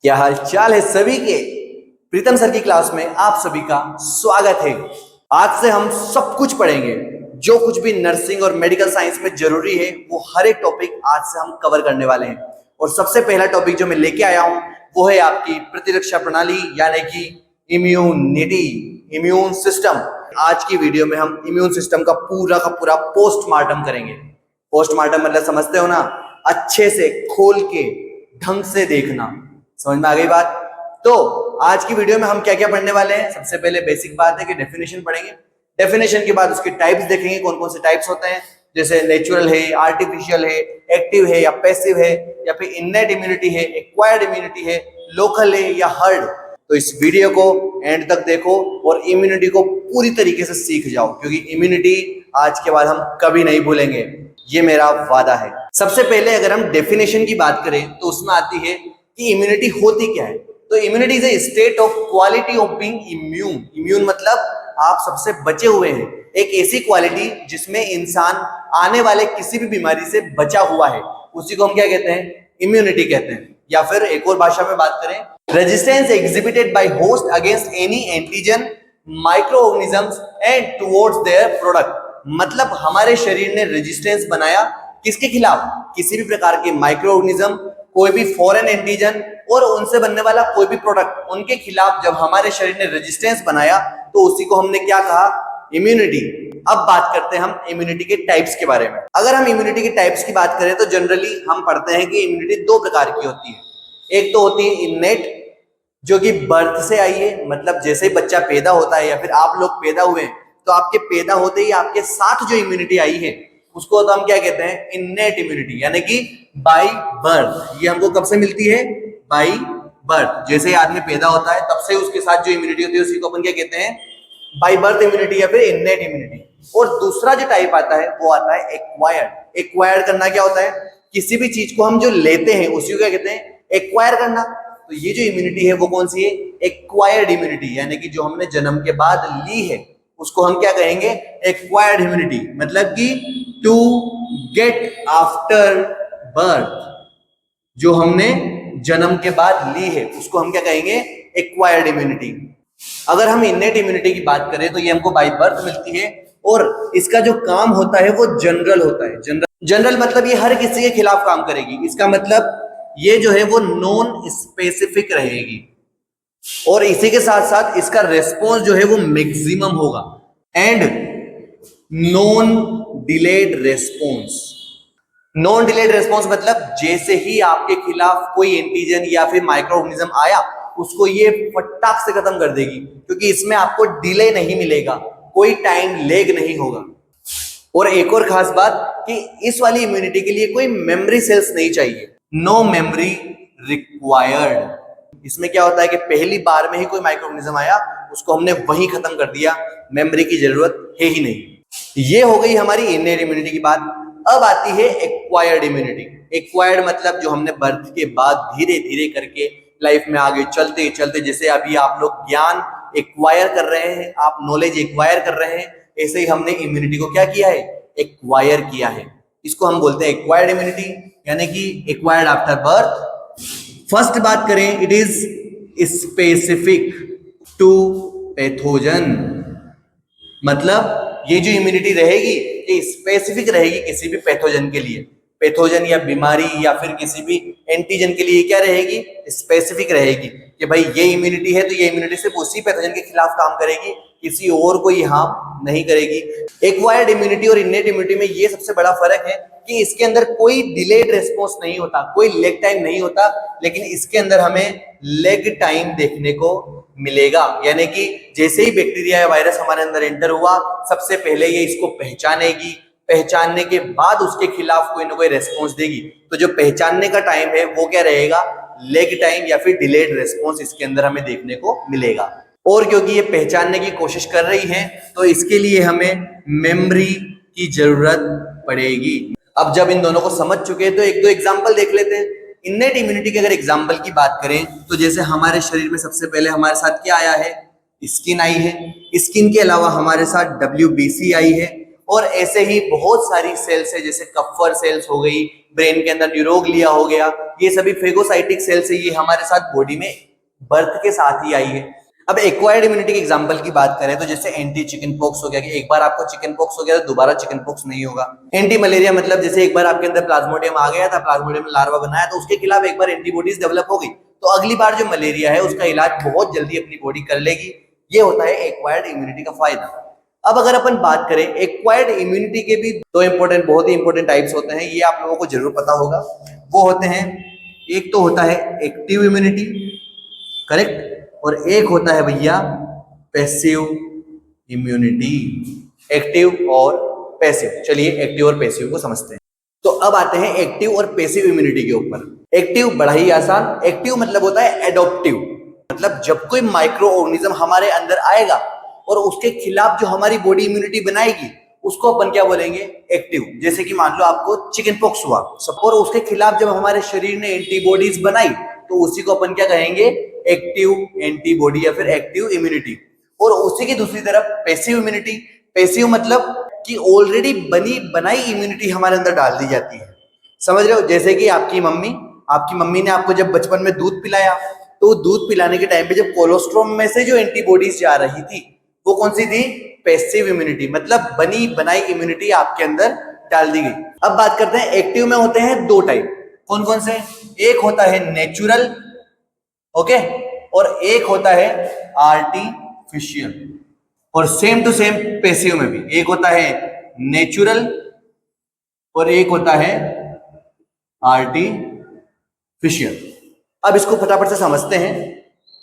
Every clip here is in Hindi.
क्या हाल चाल है सभी के। प्रीतम सर की क्लास में आप सभी का स्वागत है। आज से हम सब कुछ पढ़ेंगे, जो कुछ भी नर्सिंग और मेडिकल साइंस में जरूरी है वो हर एक टॉपिक आज से हम कवर करने वाले हैं। और सबसे पहला टॉपिक जो मैं लेके आया हूं वो है आपकी प्रतिरक्षा प्रणाली, यानी कि इम्यूनिटी, इम्यून सिस्टम। आज की वीडियो में हम इम्यून सिस्टम का पूरा पोस्टमार्टम करेंगे। पोस्टमार्टम मतलब समझते हो ना, अच्छे से खोल के ढंग से देखना। समझ में आ गई बात? तो आज की वीडियो में हम क्या क्या पढ़ने वाले हैं। सबसे पहले बेसिक बात है कि डेफिनेशन पढ़ेंगे। डेफिनेशन के बाद उसके टाइप्स देखेंगे, कौन कौन से टाइप्स होते हैं, जैसे नेचुरल है, आर्टिफिशियल है, एक्टिव है या पैसिव है, या फिर इननेट इम्यूनिटी है, एक्वायर्ड इम्यूनिटी है, लोकल है या हर्ड। तो इस वीडियो को एंड तक देखो और इम्यूनिटी को पूरी तरीके से सीख जाओ, क्योंकि इम्यूनिटी आज के बाद हम कभी नहीं भूलेंगे, ये मेरा वादा है। सबसे पहले अगर हम डेफिनेशन की बात करें तो उसमें आती है कि इम्यूनिटी होती क्या है। तो immunity is a state of quality of being immune. Immune मतलब आप सबसे बचे हुए हैं, एक ऐसी क्वालिटी जिसमें इंसान आने वाले किसी भी बीमारी से बचा हुआ है, उसी को हम क्या कहते हैं, इम्यूनिटी कहते हैं। या फिर एक और भाषा में बात करें, resistance exhibited by host against any antigen, micro organisms and towards their product. मतलब हमारे शरीर ने रेजिस्टेंस बनाया किसके खिलाफ, किसी भी प्रकार के माइक्रो ऑर्गेनिज्म, कोई भी फॉरेन एंटीजन और उनसे बनने वाला कोई भी प्रोडक्ट, उनके खिलाफ जब हमारे शरीर ने रेजिस्टेंस बनाया तो उसी को हमने क्या कहा, इम्यूनिटी। अब बात करते हैं हम इम्यूनिटी के टाइप्स के बारे में। अगर हम इम्यूनिटी के टाइप्स की बात करें तो जनरली हम पढ़ते हैं कि इम्यूनिटी दो प्रकार की होती है। एक तो होती है इननेट, जो कि बर्थ से आई है, मतलब जैसे ही बच्चा पैदा होता है या फिर आप लोग पैदा हुए हैं तो आपके पैदा होते ही आपके साथ जो इम्यूनिटी आई है उसको तो हम क्या कहते हैं, इननेट इम्यूनिटी, यानी कि बाय बर्थ। ये हमको कब से मिलती है, बाय बर्थ। जैसे ही आदमी पैदा होता है तब से उसके साथ जो इम्यूनिटी होती है उसी को अपन क्या कहते हैं, बाय बर्थ इम्यूनिटी या फिर इननेट इम्यूनिटी। और दूसरा जो टाइप आता है वो आता है एक्वायर्ड। एक्वायर्ड करना क्या होता है, किसी भी चीज को हम जो लेते हैं उसी को क्या कहते हैं, एक्वायर करना। तो ये जो इम्यूनिटी है वो कौन सी है, एक्वायर्ड इम्यूनिटी, यानी कि जो हमने जन्म के बाद ली है उसको हम क्या कहेंगे, एक्वायर्ड इम्यूनिटी। मतलब कि टू गेट आफ्टर बर्थ, जो हमने जन्म के बाद ली है उसको हम क्या कहेंगे, एक्वायर्ड इम्यूनिटी। अगर हम इननेट इम्यूनिटी की बात करें तो ये हमको बाय बर्थ मिलती है और इसका जो काम होता है वो जनरल होता है। जनरल मतलब ये हर किसी के खिलाफ काम करेगी। इसका मतलब ये जो है वो नॉन स्पेसिफिक रहेगी और इसी के साथ साथ इसका रेस्पॉन्स जो है वो मैक्सिमम होगा। And non delayed response. Non delayed response मतलब जैसे ही आपके खिलाफ कोई एंटीजन या फिर माइक्रो ऑर्गेनिज्म आया उसको ये फटाक से खत्म कर देगी, क्योंकि इसमें आपको डिले नहीं मिलेगा, कोई टाइम लेग नहीं होगा। और एक और खास बात कि इस वाली इम्यूनिटी के लिए कोई मेमोरी सेल्स नहीं चाहिए, नो मेमोरी रिक्वायर्ड। इसमें क्या होता है कि पहली बार में ही कोई माइक्रो ऑर्गेनिज्म आया उसको हमने वहीं खत्म कर दिया, मेमोरी की जरूरत है ही नहीं। ये हो गई हमारी इननेट इम्यूनिटी की बात। अब आती है एक्वायर्ड इम्यूनिटी। एक्वायर्ड मतलब जो हमने बर्थ के बाद धीरे धीरे करके लाइफ में आगे चलते चलते, जैसे अभी आप लोग ज्ञान एक्वायर कर रहे हैं, आप नॉलेज एक्वायर कर रहे हैं, ऐसे ही हमने इम्यूनिटी को क्या किया है, एक्वायर किया है। इसको हम बोलते हैं एक्वायर्ड इम्यूनिटी, यानी कि एक्वायर्ड आफ्टर बर्थ। फर्स्ट बात करें, it is specific to pathogen. मतलब ये जो इम्यूनिटी रहेगी ये स्पेसिफिक रहेगी किसी भी पैथोजन के लिए। पैथोजन या बीमारी या फिर किसी भी एंटीजन के लिए क्या रहेगी, स्पेसिफिक रहेगी कि भाई ये इम्यूनिटी है तो ये इम्यूनिटी सिर्फ उसी पैथोजन के खिलाफ काम करेगी, किसी और को ये हार्म नहीं करेगी। एक्वायर्ड इम्यूनिटी और इननेट इम्यूनिटी में ये सबसे बड़ा फर्क है कि इसके अंदर कोई डिलेड रेस्पॉन्स नहीं होता, कोई लेग टाइम नहीं होता, लेकिन इसके अंदर हमें लेग टाइम देखने को मिलेगा। यानी कि जैसे ही बैक्टीरिया या वायरस हमारे अंदर एंटर हुआ सबसे पहले ये इसको पहचानेगी, पहचानने के बाद उसके खिलाफ कोई ना कोई रेस्पॉन्स देगी। तो जो पहचानने का टाइम है वो क्या रहेगा, लेग टाइम या फिर डिलेड रेस्पॉन्स इसके अंदर हमें देखने को मिलेगा। और क्योंकि ये पहचानने की कोशिश कर रही है तो इसके लिए हमें मेमोरी की जरूरत पड़ेगी। अब जब इन दोनों को समझ चुके हैं तो एक दो एग्जांपल देख लेते हैं। इननेट इम्यूनिटी के अगर एग्जांपल की बात करें तो जैसे हमारे शरीर में सबसे पहले हमारे साथ क्या आया है, स्किन आई है। स्किन के अलावा हमारे साथ WBC आई है और ऐसे ही बहुत सारी सेल्स है, जैसे कप्फर सेल्स हो गई, ब्रेन के अंदर न्यूरोग्लिया हो गया, ये सभी फेगोसाइटिक सेल्स है, ये हमारे साथ बॉडी में बर्थ के साथ ही आई है। अब एक्वायर्ड इम्यूनिटी के एग्जांपल की बात करें तो जैसे एंटी चिकन पॉक्स हो गया कि एक बार आपको चिकन पॉक्स हो गया तो दोबारा चिकन पॉक्स नहीं होगा। एंटी मलेरिया मतलब जैसे एक बार आपके अंदर प्लाज्मोडियम आ गया था, प्लाज्मोडियम लार्वा बनाया तो उसके खिलाफ एक बार एंटीबॉडीज डेवलप हो गई तो अगली बार जो मलेरिया है उसका इलाज बहुत जल्दी अपनी बॉडी कर लेगी। ये होता है एक्वायर्ड इम्यूनिटी का फायदा। अब अगर अपन बात करें एक्वायर्ड इम्यूनिटी के भी दो इंपॉर्टेंट, बहुत ही इंपॉर्टेंट टाइप्स होते हैं, ये आप लोगों को जरूर पता होगा। वो होते हैं, एक तो होता है एक्टिव इम्यूनिटी, करेक्ट, और एक होता है भैया पैसिव इम्यूनिटी। एक्टिव और पैसिव, चलिए एक्टिव और पैसिव को समझते हैं। तो अब आते हैं एक्टिव और पैसिव इम्यूनिटी के ऊपर। एक्टिव बड़ा ही आसान, एक्टिव मतलब होता है एडॉप्टिव, मतलब जब कोई माइक्रो ऑर्गेनिज्म हमारे अंदर आएगा और उसके खिलाफ जो हमारी बॉडी इम्यूनिटी बनाएगी उसको अपन क्या बोलेंगे, एक्टिव। जैसे कि मान लो आपको चिकन पॉक्स हुआ और उसके खिलाफ जब हमारे शरीर ने एंटीबॉडीज बनाई तो उसी को अपन क्या कहेंगे, एक्टिव एंटीबॉडी या फिर एक्टिव इम्यूनिटी। और उसी की दूसरी तरफ पैसिव इम्यूनिटी। पैसिव मतलब कि ऑलरेडी बनी बनाई इम्यूनिटी हमारे अंदर डाल दी जाती है, समझ रहे हो। जैसे कि आपकी मम्मी ने आपको जब बचपन में दूध पिलाया तो दूध पिलाने के टाइम पे जब कोलोस्ट्रॉम में से जो एंटीबॉडीज जा रही थी वो कौन सी थी, पैसिव इम्यूनिटी, मतलब बनी बनाई इम्यूनिटी आपके अंदर डाल दी गई। अब बात करते हैं एक्टिव में होते हैं दो टाइप, कौन कौन से, एक होता है नेचुरल, ओके, और एक होता है आर्टिफिशियल। और सेम टू सेम पैसिव में भी एक होता है नेचुरल और एक होता है आर्टिफिशियल। अब इसको फटाफट से समझते हैं।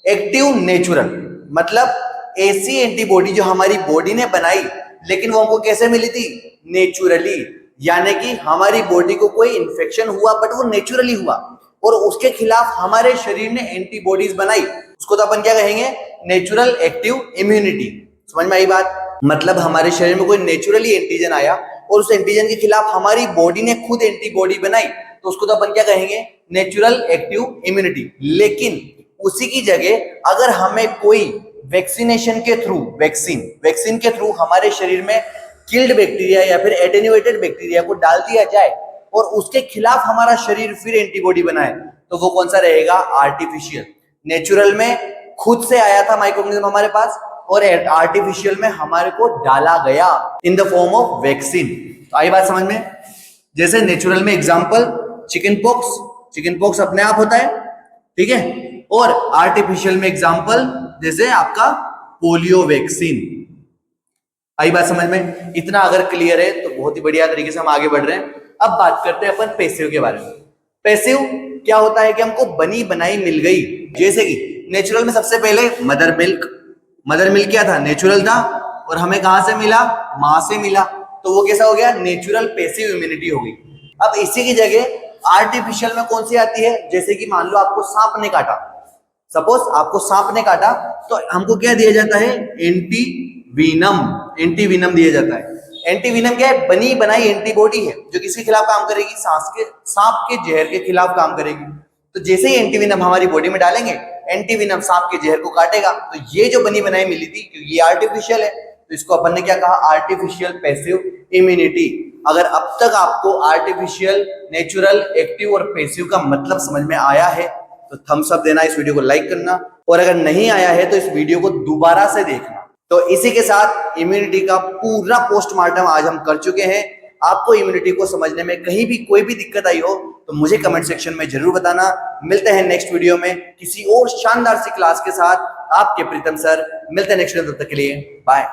एक्टिव नेचुरल मतलब ऐसी एंटीबॉडी जो हमारी बॉडी ने बनाई लेकिन वो हमको कैसे मिली थी, नेचुरली, यानी कि हमारी बॉडी को कोई इंफेक्शन हुआ बट वो नेचुरली हुआ और उसके खिलाफ हमारे शरीर ने एंटीबॉडीज बनाई, उसको तो अपन क्या कहेंगे, नेचुरल एक्टिव इम्यूनिटी। समझ में आई बात, मतलब हमारे शरीर में कोई नेचुरली एंटीजन आया और उस एंटीजन के खिलाफ हमारी बॉडी ने खुद एंटीबॉडी बनाई तो उसको तो अपन क्या कहेंगे, नेचुरल एक्टिव इम्यूनिटी। लेकिन उसी की जगह अगर हमें कोई वैक्सीनेशन के थ्रू, वैक्सीन के थ्रू हमारे शरीर में किल्ड बैक्टीरिया या फिर एटेन्युएटेड बैक्टीरिया को डाल दिया जाए और उसके खिलाफ हमारा शरीर फिर एंटीबॉडी बनाए तो वो कौन सा रहेगा, आर्टिफिशियल। नेचुरल में खुद से आया था माइक्रोऑर्गेनिज्म हमारे पास और आर्टिफिशियल में हमारे को डाला गया in the form of vaccine. तो आई बात समझ में। जैसे नेचुरल में एग्जांपल चिकन पॉक्स अपने आप होता है, ठीक है, और आर्टिफिशियल में एग्जांपल जैसे आपका पोलियो वैक्सीन। आई बात समझ में। इतना अगर क्लियर है तो बहुत ही बढ़िया तरीके से हम आगे बढ़ रहे हैं। अब बात करते हैं अपन पैसिव के बारे में। पैसिव क्या होता है कि हमको बनी बनाई मिल गई, जैसे कि नेचुरल में सबसे पहले मदर मिल्क क्या था, नेचुरल था, और हमें कहां से मिला, मां से मिला, तो वो कैसा हो गया, नेचुरल पैसिव इम्यूनिटी हो गई। अब इसी की जगह आर्टिफिशियल में कौन सी आती है, जैसे कि मान लो आपको सांप ने काटा, सपोज आपको सांप ने काटा तो हमको क्या दिया जाता है, एंटीवीनम दिया जाता है। एंटीवीनम क्या है, बनी बनाई एंटीबॉडी है जो किसके खिलाफ काम करेगी, सांप के जहर के खिलाफ काम करेगी। तो जैसे ही एंटीवीनम हमारी बॉडी में डालेंगे, एंटीवीनम सांप के जहर को काटेगा, तो ये जो बनी बनाई मिली थी क्योंकि ये आर्टिफिशियल है तो इसको अपन ने क्या कहा, आर्टिफिशियल पैसिव इम्यूनिटी। अगर अब तक आपको आर्टिफिशियल, नेचुरल, एक्टिव और पैसिव का मतलब समझ में आया है तो थम्स अप देना, इस वीडियो को लाइक करना, और अगर नहीं आया है तो इस वीडियो को दोबारा से देखना। तो इसी के साथ इम्यूनिटी का पूरा पोस्टमार्टम आज हम कर चुके हैं। आपको इम्यूनिटी को समझने में कहीं भी कोई भी दिक्कत आई हो तो मुझे कमेंट सेक्शन में जरूर बताना। मिलते हैं नेक्स्ट वीडियो में किसी और शानदार सी क्लास के साथ। आपके प्रीतम सर, मिलते हैं नेक्स्ट वीडियो, तब तक के लिए बाय।